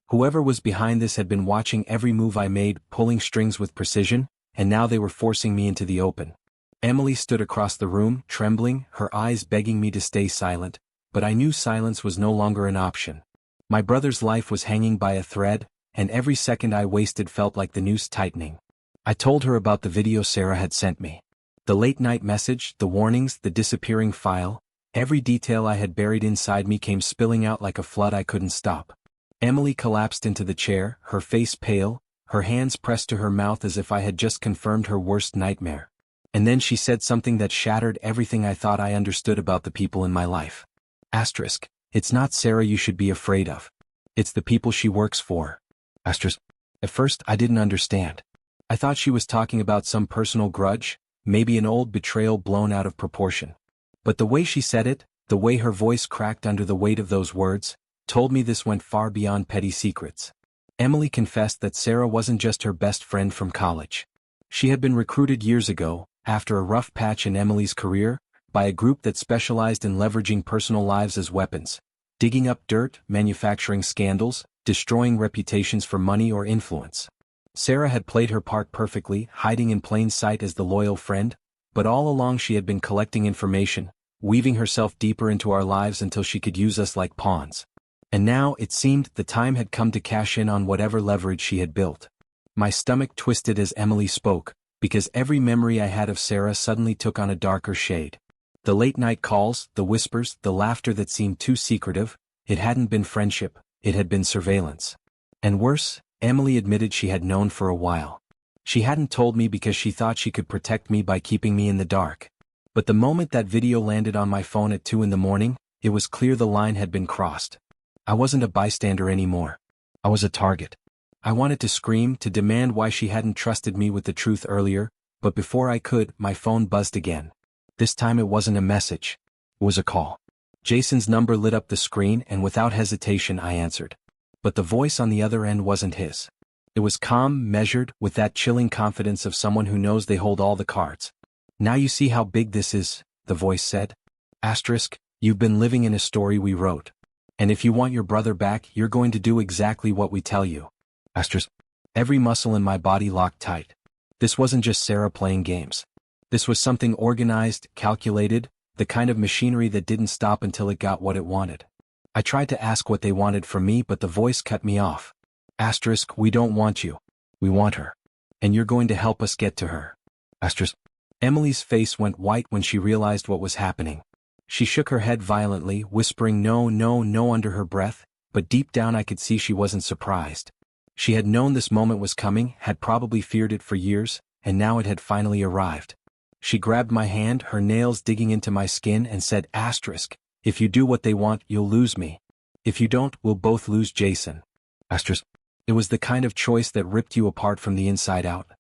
Whoever was behind this had been watching every move I made, pulling strings with precision, and now they were forcing me into the open. Emily stood across the room, trembling, her eyes begging me to stay silent, but I knew silence was no longer an option. My brother's life was hanging by a thread, and every second I wasted felt like the noose tightening. I told her about the video Sarah had sent me. The late-night message, the warnings, the disappearing file, every detail I had buried inside me came spilling out like a flood I couldn't stop. Emily collapsed into the chair, her face pale, her hands pressed to her mouth as if I had just confirmed her worst nightmare. And then she said something that shattered everything I thought I understood about the people in my life. Asterisk. It's not Sarah you should be afraid of. It's the people she works for. Asterisk. At first, I didn't understand. I thought she was talking about some personal grudge, maybe an old betrayal blown out of proportion. But the way she said it, the way her voice cracked under the weight of those words, told me this went far beyond petty secrets. Emily confessed that Sarah wasn't just her best friend from college. She had been recruited years ago, after a rough patch in Emily's career, by a group that specialized in leveraging personal lives as weapons. Digging up dirt, manufacturing scandals, destroying reputations for money or influence. Sarah had played her part perfectly, hiding in plain sight as the loyal friend, but all along she had been collecting information, weaving herself deeper into our lives until she could use us like pawns. And now, it seemed, the time had come to cash in on whatever leverage she had built. My stomach twisted as Emily spoke, because every memory I had of Sarah suddenly took on a darker shade. The late-night calls, the whispers, the laughter that seemed too secretive, it hadn't been friendship, it had been surveillance. And worse, Emily admitted she had known for a while. She hadn't told me because she thought she could protect me by keeping me in the dark. But the moment that video landed on my phone at 2 a.m, it was clear the line had been crossed. I wasn't a bystander anymore. I was a target. I wanted to scream, to demand why she hadn't trusted me with the truth earlier, but before I could, my phone buzzed again. This time it wasn't a message. It was a call. Jason's number lit up the screen and without hesitation I answered. But the voice on the other end wasn't his. It was calm, measured, with that chilling confidence of someone who knows they hold all the cards. Now you see how big this is, the voice said. Asterisk, you've been living in a story we wrote. And if you want your brother back, you're going to do exactly what we tell you. Asterisk. Every muscle in my body locked tight. This wasn't just Sarah playing games. This was something organized, calculated, the kind of machinery that didn't stop until it got what it wanted. I tried to ask what they wanted from me, but the voice cut me off. Asterisk, we don't want you. We want her. And you're going to help us get to her. Asterisk. Emily's face went white when she realized what was happening. She shook her head violently, whispering no, no, no under her breath, but deep down I could see she wasn't surprised. She had known this moment was coming, had probably feared it for years, and now it had finally arrived. She grabbed my hand, her nails digging into my skin, and said, Asterisk, if you do what they want, you'll lose me. If you don't, we'll both lose Jason. Asterisk. It was the kind of choice that ripped you apart from the inside out.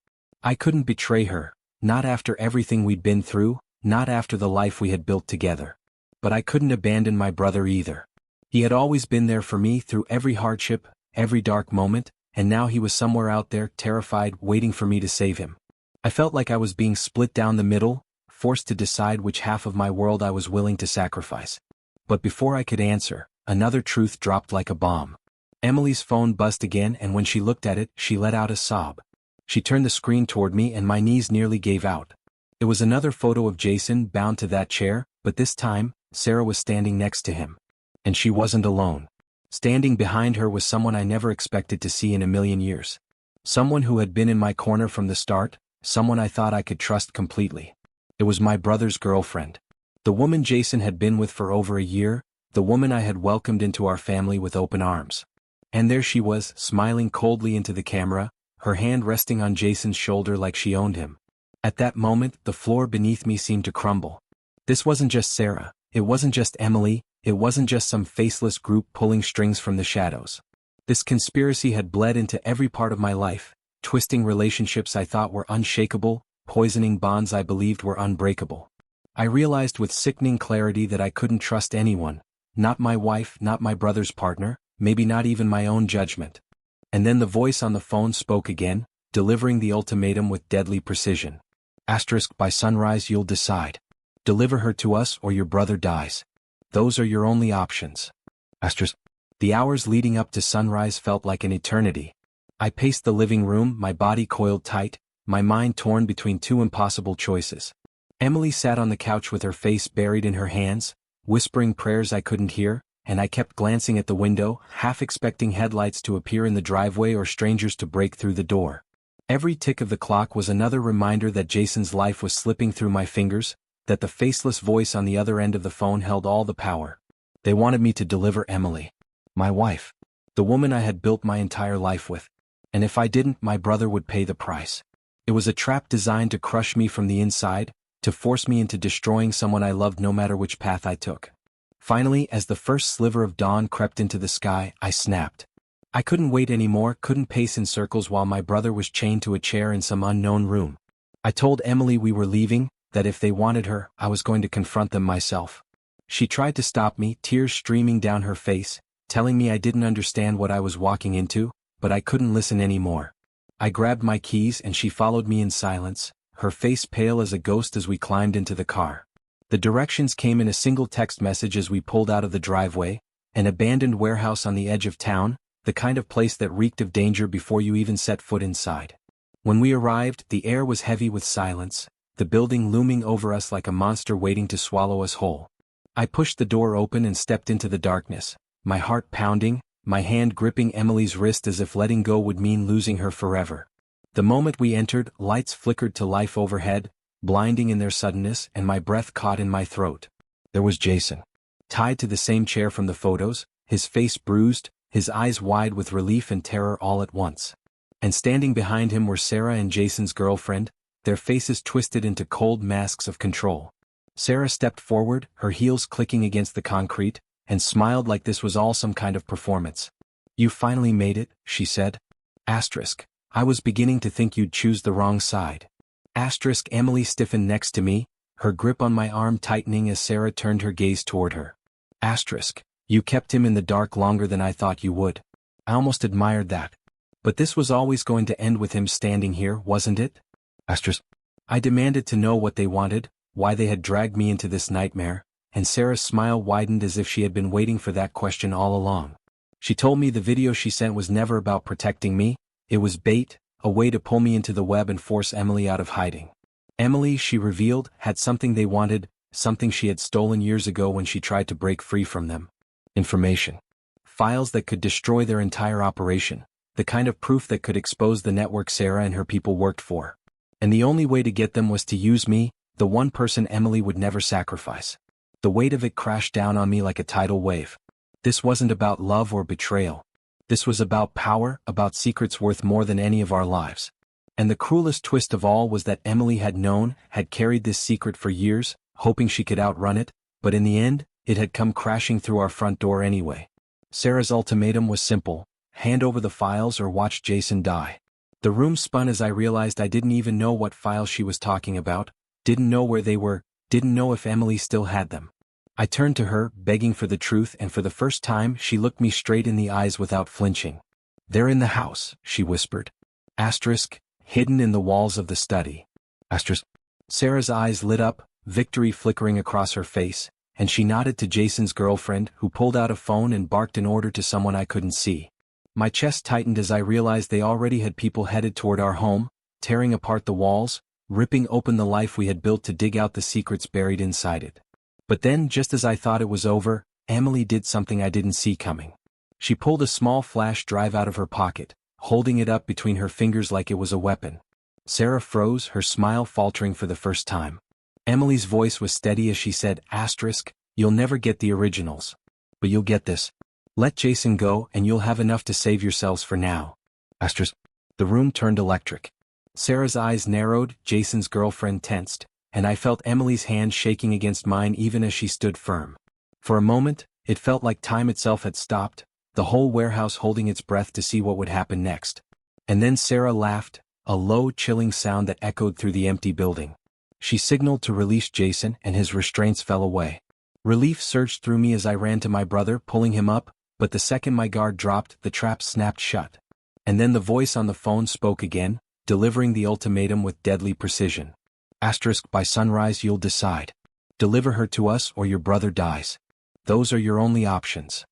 I couldn't betray her, not after everything we'd been through, not after the life we had built together. But I couldn't abandon my brother either. He had always been there for me through every hardship, every dark moment, and now he was somewhere out there, terrified, waiting for me to save him. I felt like I was being split down the middle, forced to decide which half of my world I was willing to sacrifice. But before I could answer, another truth dropped like a bomb. Emily's phone buzzed again, and when she looked at it, she let out a sob. She turned the screen toward me and my knees nearly gave out. It was another photo of Jason bound to that chair, but this time, Sarah was standing next to him. And she wasn't alone. Standing behind her was someone I never expected to see in a million years. Someone who had been in my corner from the start, someone I thought I could trust completely. It was my brother's girlfriend. The woman Jason had been with for over a year, the woman I had welcomed into our family with open arms. And there she was, smiling coldly into the camera, her hand resting on Jason's shoulder like she owned him. At that moment, the floor beneath me seemed to crumble. This wasn't just Sarah, it wasn't just Emily, it wasn't just some faceless group pulling strings from the shadows. This conspiracy had bled into every part of my life, twisting relationships I thought were unshakable, poisoning bonds I believed were unbreakable. I realized with sickening clarity that I couldn't trust anyone, not my wife, not my brother's partner, maybe not even my own judgment. And then the voice on the phone spoke again, delivering the ultimatum with deadly precision. By sunrise you'll decide. Deliver her to us or your brother dies. Those are your only options. The hours leading up to sunrise felt like an eternity. I paced the living room, my body coiled tight, my mind torn between two impossible choices. Emily sat on the couch with her face buried in her hands, whispering prayers I couldn't hear, and I kept glancing at the window, half expecting headlights to appear in the driveway or strangers to break through the door. Every tick of the clock was another reminder that Jason's life was slipping through my fingers, that the faceless voice on the other end of the phone held all the power. They wanted me to deliver Emily. My wife. The woman I had built my entire life with. And if I didn't, my brother would pay the price. It was a trap designed to crush me from the inside, to force me into destroying someone I loved no matter which path I took. Finally, as the first sliver of dawn crept into the sky, I snapped. I couldn't wait anymore, couldn't pace in circles while my brother was chained to a chair in some unknown room. I told Emily we were leaving, that if they wanted her, I was going to confront them myself. She tried to stop me, tears streaming down her face, telling me I didn't understand what I was walking into, but I couldn't listen anymore. I grabbed my keys and she followed me in silence, her face pale as a ghost as we climbed into the car. The directions came in a single text message as we pulled out of the driveway, an abandoned warehouse on the edge of town, the kind of place that reeked of danger before you even set foot inside. When we arrived, the air was heavy with silence, the building looming over us like a monster waiting to swallow us whole. I pushed the door open and stepped into the darkness, my heart pounding, my hand gripping Emily's wrist as if letting go would mean losing her forever. The moment we entered, lights flickered to life overhead, blinding in their suddenness, and my breath caught in my throat. There was Jason. Tied to the same chair from the photos, his face bruised, his eyes wide with relief and terror all at once. And standing behind him were Sarah and Jason's girlfriend, their faces twisted into cold masks of control. Sarah stepped forward, her heels clicking against the concrete, and smiled like this was all some kind of performance. "You finally made it," she said. I was beginning to think you'd choose the wrong side. Emily stiffened next to me, her grip on my arm tightening as Sarah turned her gaze toward her. You kept him in the dark longer than I thought you would. I almost admired that. But this was always going to end with him standing here, wasn't it? I demanded to know what they wanted, why they had dragged me into this nightmare, and Sarah's smile widened as if she had been waiting for that question all along. She told me the video she sent was never about protecting me, it was bait, a way to pull me into the web and force Emily out of hiding. Emily, she revealed, had something they wanted, something she had stolen years ago when she tried to break free from them. Information. Files that could destroy their entire operation, the kind of proof that could expose the network Sarah and her people worked for. And the only way to get them was to use me, the one person Emily would never sacrifice. The weight of it crashed down on me like a tidal wave. This wasn't about love or betrayal. This was about power, about secrets worth more than any of our lives. And the cruelest twist of all was that Emily had known, had carried this secret for years, hoping she could outrun it, but in the end, it had come crashing through our front door anyway. Sarah's ultimatum was simple: hand over the files or watch Jason die. The room spun as I realized I didn't even know what files she was talking about, didn't know where they were, didn't know if Emily still had them. I turned to her, begging for the truth, and for the first time she looked me straight in the eyes without flinching. "They're in the house," she whispered. Hidden in the walls of the study. Sarah's eyes lit up, victory flickering across her face, and she nodded to Jason's girlfriend, who pulled out a phone and barked an order to someone I couldn't see. My chest tightened as I realized they already had people headed toward our home, tearing apart the walls, ripping open the life we had built to dig out the secrets buried inside it. But then, just as I thought it was over, Emily did something I didn't see coming. She pulled a small flash drive out of her pocket, holding it up between her fingers like it was a weapon. Sarah froze, her smile faltering for the first time. Emily's voice was steady as she said, "You'll never get the originals. But you'll get this." Let Jason go and you'll have enough to save yourselves for now. Asterisk. The room turned electric. Sarah's eyes narrowed, Jason's girlfriend tensed, and I felt Emily's hand shaking against mine even as she stood firm. For a moment, it felt like time itself had stopped, the whole warehouse holding its breath to see what would happen next. And then Sarah laughed, a low, chilling sound that echoed through the empty building. She signaled to release Jason and his restraints fell away. Relief surged through me as I ran to my brother, pulling him up, but the second my guard dropped, the trap snapped shut. And then the voice on the phone spoke again, delivering the ultimatum with deadly precision. Asterisk, by sunrise you'll decide. Deliver her to us or your brother dies. Those are your only options.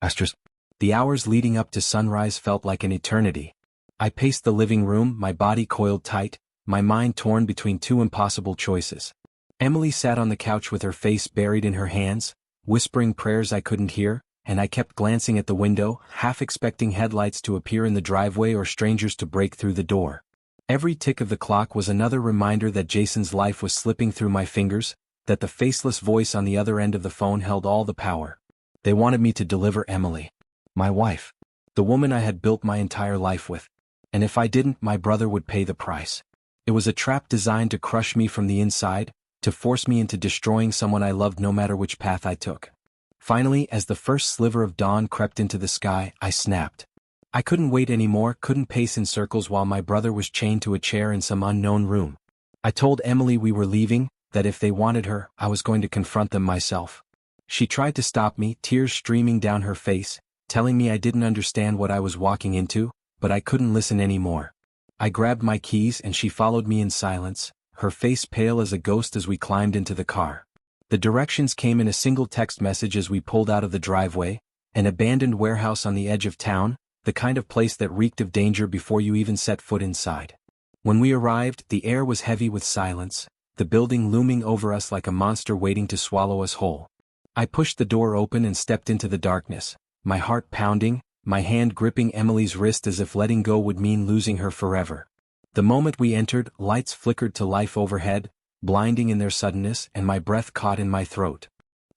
Asterisk. The hours leading up to sunrise felt like an eternity. I paced the living room, my body coiled tight, my mind torn between two impossible choices. Emily sat on the couch with her face buried in her hands, whispering prayers I couldn't hear, and I kept glancing at the window, half expecting headlights to appear in the driveway or strangers to break through the door. Every tick of the clock was another reminder that Jason's life was slipping through my fingers, that the faceless voice on the other end of the phone held all the power. They wanted me to deliver Emily. My wife. The woman I had built my entire life with. And if I didn't, my brother would pay the price. It was a trap designed to crush me from the inside, to force me into destroying someone I loved no matter which path I took. Finally, as the first sliver of dawn crept into the sky, I snapped. I couldn't wait anymore, couldn't pace in circles while my brother was chained to a chair in some unknown room. I told Emily we were leaving, that if they wanted her, I was going to confront them myself. She tried to stop me, tears streaming down her face, telling me I didn't understand what I was walking into, but I couldn't listen anymore. I grabbed my keys and she followed me in silence, her face pale as a ghost as we climbed into the car. The directions came in a single text message as we pulled out of the driveway, an abandoned warehouse on the edge of town, the kind of place that reeked of danger before you even set foot inside. When we arrived, the air was heavy with silence, the building looming over us like a monster waiting to swallow us whole. I pushed the door open and stepped into the darkness, my heart pounding, my hand gripping Emily's wrist as if letting go would mean losing her forever. The moment we entered, lights flickered to life overhead, blinding in their suddenness, and my breath caught in my throat.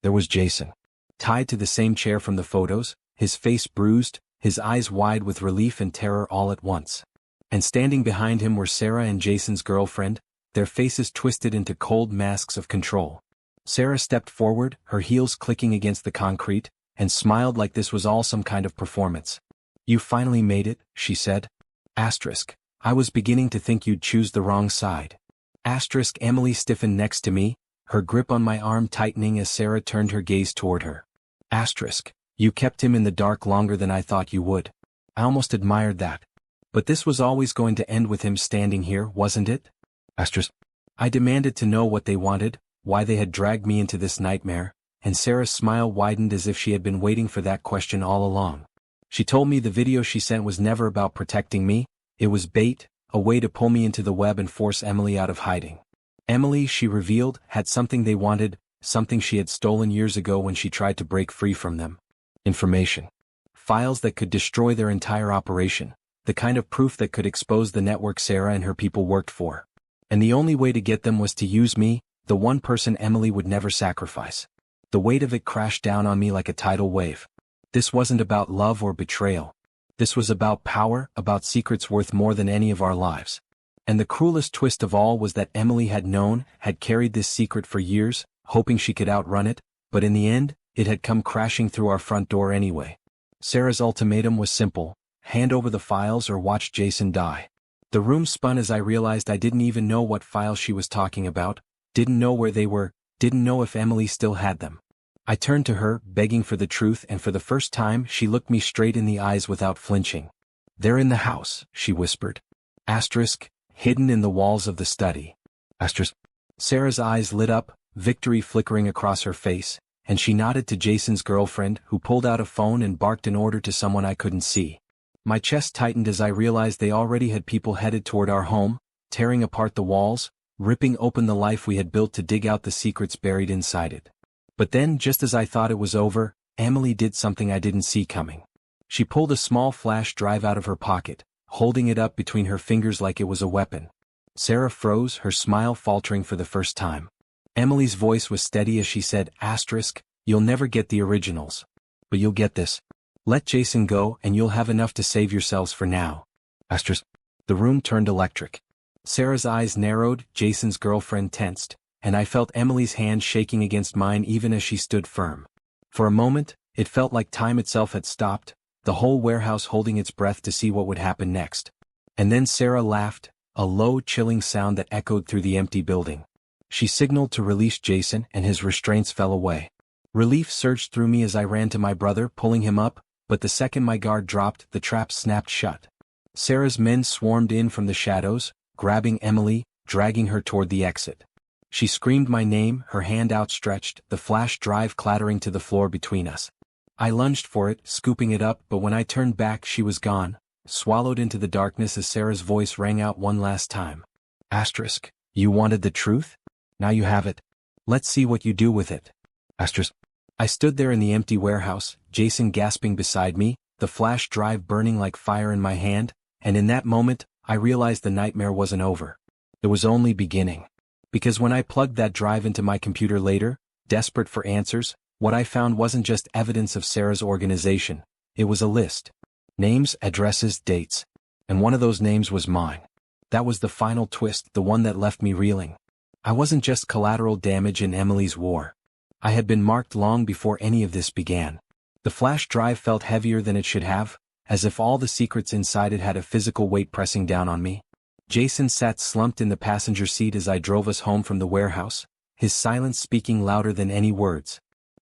There was Jason. Tied to the same chair from the photos, his face bruised, his eyes wide with relief and terror all at once. And standing behind him were Sarah and Jason's girlfriend, their faces twisted into cold masks of control. Sarah stepped forward, her heels clicking against the concrete, and smiled like this was all some kind of performance. You finally made it, she said. Asterisk. I was beginning to think you'd choose the wrong side. Asterisk. Emily stiffened next to me, her grip on my arm tightening as Sarah turned her gaze toward her. Asterisk. You kept him in the dark longer than I thought you would. I almost admired that. But this was always going to end with him standing here, wasn't it? Asterisk. I demanded to know what they wanted, why they had dragged me into this nightmare, and Sarah's smile widened as if she had been waiting for that question all along. She told me the video she sent was never about protecting me, it was bait, a way to pull me into the web and force Emily out of hiding. Emily, she revealed, had something they wanted, something she had stolen years ago when she tried to break free from them. Information. Files that could destroy their entire operation, the kind of proof that could expose the network Sarah and her people worked for. And the only way to get them was to use me, the one person Emily would never sacrifice. The weight of it crashed down on me like a tidal wave. This wasn't about love or betrayal. This was about power, about secrets worth more than any of our lives. And the cruelest twist of all was that Emily had known, had carried this secret for years, hoping she could outrun it, but in the end, it had come crashing through our front door anyway. Sarah's ultimatum was simple: hand over the files or watch Jason die. The room spun as I realized I didn't even know what files she was talking about, didn't know where they were, didn't know if Emily still had them. I turned to her, begging for the truth, and for the first time she looked me straight in the eyes without flinching. They're in the house, she whispered. Asterisk, hidden in the walls of the study. Asterisk. Sarah's eyes lit up, victory flickering across her face, and she nodded to Jason's girlfriend, who pulled out a phone and barked an order to someone I couldn't see. My chest tightened as I realized they already had people headed toward our home, tearing apart the walls, ripping open the life we had built to dig out the secrets buried inside it. But then, just as I thought it was over, Emily did something I didn't see coming. She pulled a small flash drive out of her pocket, holding it up between her fingers like it was a weapon. Sarah froze, her smile faltering for the first time. Emily's voice was steady as she said, Asterisk, you'll never get the originals. But you'll get this. Let Jason go and you'll have enough to save yourselves for now. Asterisk. The room turned electric. Sarah's eyes narrowed, Jason's girlfriend tensed, and I felt Emily's hand shaking against mine even as she stood firm. For a moment, it felt like time itself had stopped, the whole warehouse holding its breath to see what would happen next. And then Sarah laughed, a low, chilling sound that echoed through the empty building. She signaled to release Jason and his restraints fell away. Relief surged through me as I ran to my brother, pulling him up, but the second my guard dropped, the trap snapped shut. Sarah's men swarmed in from the shadows, grabbing Emily, dragging her toward the exit. She screamed my name, her hand outstretched, the flash drive clattering to the floor between us. I lunged for it, scooping it up, but when I turned back she was gone, swallowed into the darkness as Sarah's voice rang out one last time. Asterisk. You wanted the truth? Now you have it. Let's see what you do with it. Asterisk. I stood there in the empty warehouse, Jason gasping beside me, the flash drive burning like fire in my hand, and in that moment, I realized the nightmare wasn't over. It was only beginning. Because when I plugged that drive into my computer later, desperate for answers, what I found wasn't just evidence of Sarah's organization, it was a list. Names, addresses, dates. And one of those names was mine. That was the final twist, the one that left me reeling. I wasn't just collateral damage in Emily's war. I had been marked long before any of this began. The flash drive felt heavier than it should have, as if all the secrets inside it had a physical weight pressing down on me. Jason sat slumped in the passenger seat as I drove us home from the warehouse, his silence speaking louder than any words.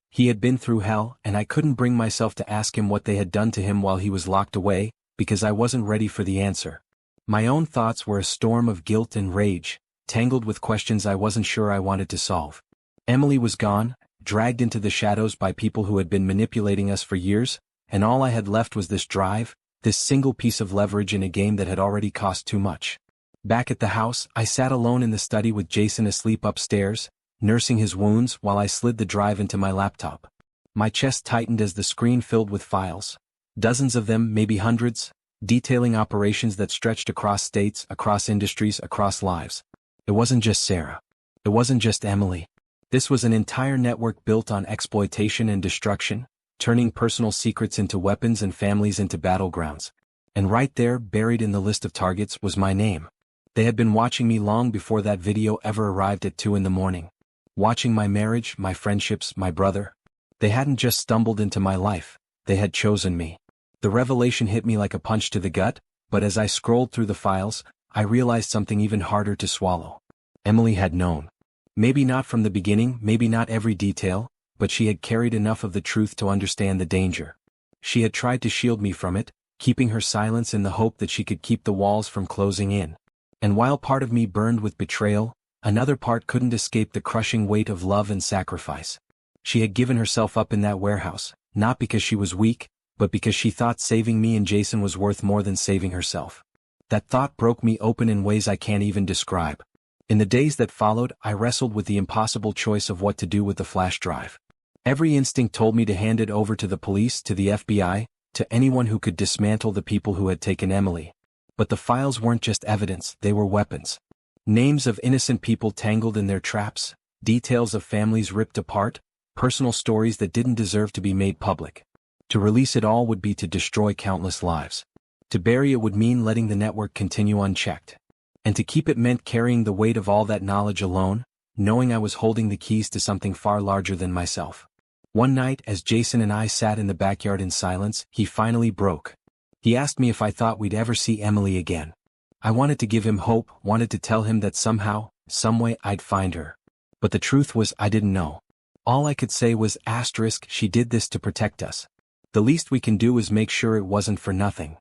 He had been through hell, and I couldn't bring myself to ask him what they had done to him while he was locked away, because I wasn't ready for the answer. My own thoughts were a storm of guilt and rage, tangled with questions I wasn't sure I wanted to solve. Emily was gone, dragged into the shadows by people who had been manipulating us for years, and all I had left was this drive, this single piece of leverage in a game that had already cost too much. Back at the house, I sat alone in the study with Jason asleep upstairs, nursing his wounds while I slid the drive into my laptop. My chest tightened as the screen filled with files. Dozens of them, maybe hundreds, detailing operations that stretched across states, across industries, across lives. It wasn't just Sarah. It wasn't just Emily. This was an entire network built on exploitation and destruction, turning personal secrets into weapons and families into battlegrounds. And right there, buried in the list of targets, was my name. They had been watching me long before that video ever arrived at 2 a.m. Watching my marriage, my friendships, my brother. They hadn't just stumbled into my life, they had chosen me. The revelation hit me like a punch to the gut, but as I scrolled through the files, I realized something even harder to swallow. Emily had known. Maybe not from the beginning, maybe not every detail, but she had carried enough of the truth to understand the danger. She had tried to shield me from it, keeping her silence in the hope that she could keep the walls from closing in. And while part of me burned with betrayal, another part couldn't escape the crushing weight of love and sacrifice. She had given herself up in that warehouse, not because she was weak, but because she thought saving me and Jason was worth more than saving herself. That thought broke me open in ways I can't even describe. In the days that followed, I wrestled with the impossible choice of what to do with the flash drive. Every instinct told me to hand it over to the police, to the FBI, to anyone who could dismantle the people who had taken Emily. But the files weren't just evidence, they were weapons. Names of innocent people tangled in their traps, details of families ripped apart, personal stories that didn't deserve to be made public. To release it all would be to destroy countless lives. To bury it would mean letting the network continue unchecked. And to keep it meant carrying the weight of all that knowledge alone, knowing I was holding the keys to something far larger than myself. One night, as Jason and I sat in the backyard in silence, he finally broke. He asked me if I thought we'd ever see Emily again. I wanted to give him hope, wanted to tell him that somehow, someway I'd find her. But the truth was I didn't know. All I could say was asterisk, she did this to protect us. The least we can do is make sure it wasn't for nothing.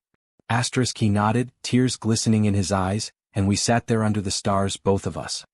Asterisk, he nodded, tears glistening in his eyes, and we sat there under the stars, both of us.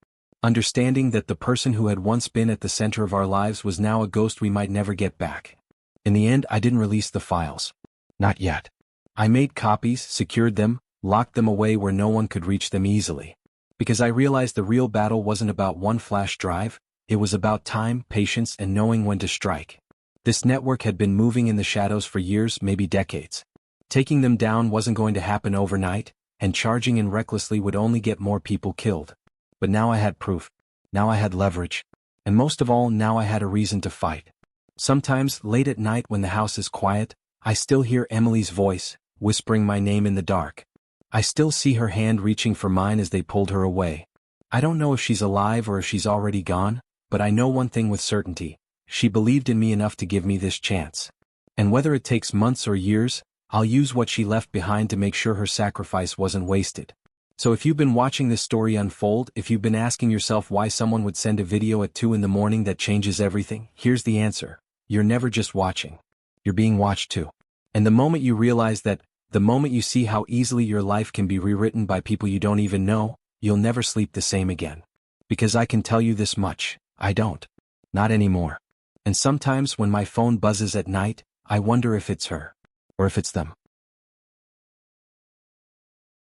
Understanding that the person who had once been at the center of our lives was now a ghost we might never get back. In the end, I didn't release the files. Not yet. I made copies, secured them, locked them away where no one could reach them easily. Because I realized the real battle wasn't about one flash drive, it was about time, patience, and knowing when to strike. This network had been moving in the shadows for years, maybe decades. Taking them down wasn't going to happen overnight, and charging in recklessly would only get more people killed. But now I had proof. Now I had leverage. And most of all, now I had a reason to fight. Sometimes, late at night when the house is quiet, I still hear Emily's voice, whispering my name in the dark. I still see her hand reaching for mine as they pulled her away. I don't know if she's alive or if she's already gone, but I know one thing with certainty. She believed in me enough to give me this chance. And whether it takes months or years, I'll use what she left behind to make sure her sacrifice wasn't wasted. So if you've been watching this story unfold, if you've been asking yourself why someone would send a video at 2 in the morning that changes everything, here's the answer. You're never just watching. You're being watched too. And the moment you realize that, the moment you see how easily your life can be rewritten by people you don't even know, you'll never sleep the same again. Because I can tell you this much, I don't. Not anymore. And sometimes when my phone buzzes at night, I wonder if it's her. Or if it's them.